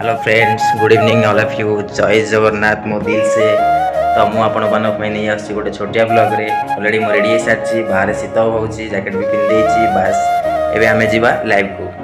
Hello friends, good evening all of you. जय जगन्नाथ मो दिल से। तो मुझे आपण नहीं आसी गोटे छोटिया ब्लॉग रे। ऑलरेडी मो रेडी सारी बाहर शीत हो जैकेट भी पिंधे बास एवं आम जा लाइव को।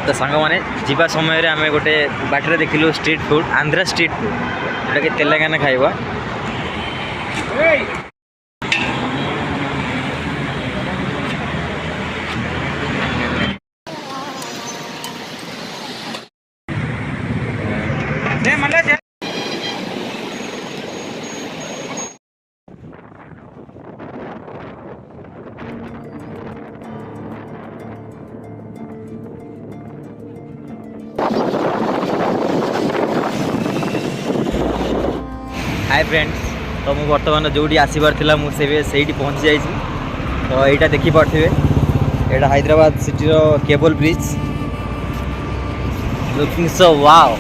तो सांग मैंने जीवा समय आम गोटे बाटर देखिलु street food, Andhra street food जोटा कि तेलंगाना खाइबा। हाय फ्रेंड्स, तो मुझे बर्तमान जो आसबार था मुझे पहुँची जाइए। तो यहाँ देखिपे यहाँ Hyderabad city cable bridge looking so wow.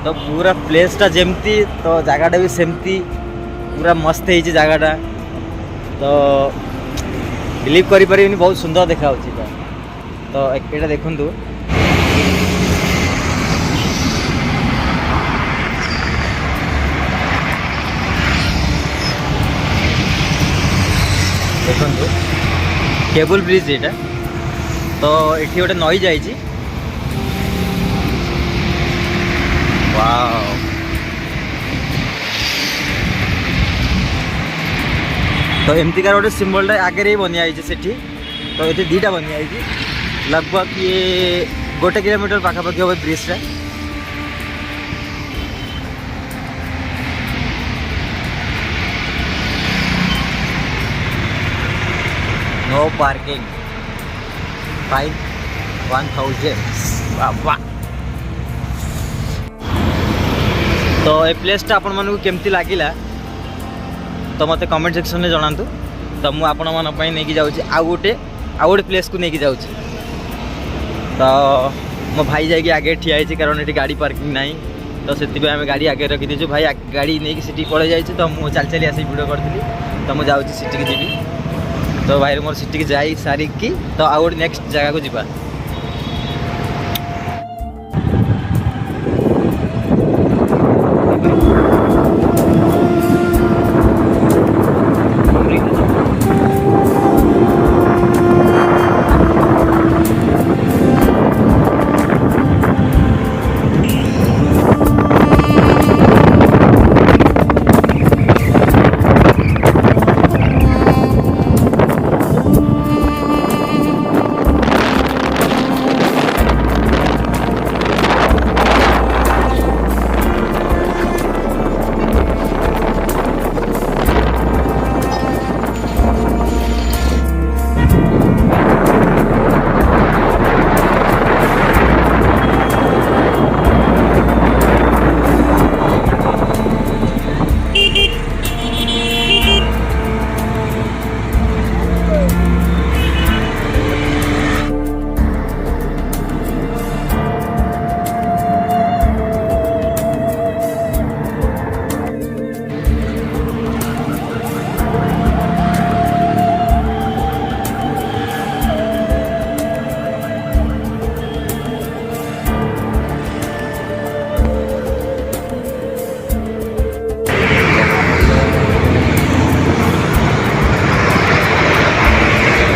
तो पूरा प्लेसटा जमती तो जगटा भी सेमती पूरा मस्त है जगटा। तो बिलीव करें बहुत सुंदर देखा। तो यहाँ देखु देखु केबल ब्रिज यहाँ। तो ये गोटे नई जा तो एमतीकार गोटे सिंबल आगे ही बनिया से। तो ये दीटा बनिया लगभग ये 1 किलोमीटर पाखापाखि हम ब्रिजटा। No parking, fine 1000। तो ये प्लेसटा आपण मानू केमती लागिला तो मते कमेंट सेक्शन में जणातु। तो मु आपण मन पई नेकी जाउची आ गोटे प्लेस को नेकी जाउची। तो मो भाई जाइए आगे ठिया है कारण ये गाड़ी पार्किंग नहीं। तो से आम गाड़ी आगे रखी दीचु। भाई गाड़ी नहीं सीटी पड़े जाइए। तो मुझे चल चली आसी वीडियो करी। तो मुझे जाऊँगी सीटी की जीवी। तो भाई मोर सीटी की जाई सारिकी तो आउ गोटे नेक्स्ट जगह को जीवा।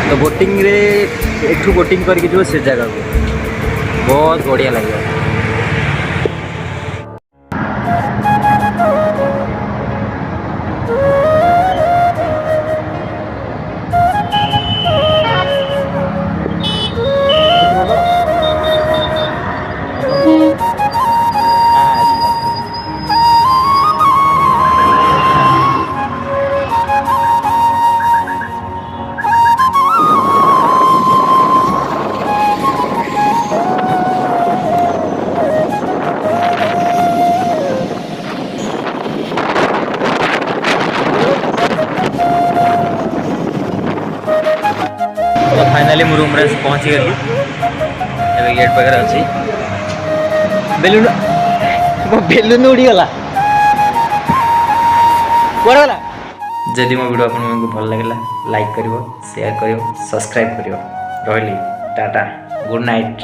तो बोटिंग रे एठू बोटिंग करके जो से जगह को बहुत बढ़िया लगे। फाइनाली मो रूम रे पहुंची गली एबे गेट पाखरे अछि बेलून मो बेलून उड़ी गला कोड गला जदि मो वीडियो आपको भल लगे लाइक करिवो शेयर करिवो सब्सक्राइब करिवो रहली टाटा गुड नाइट।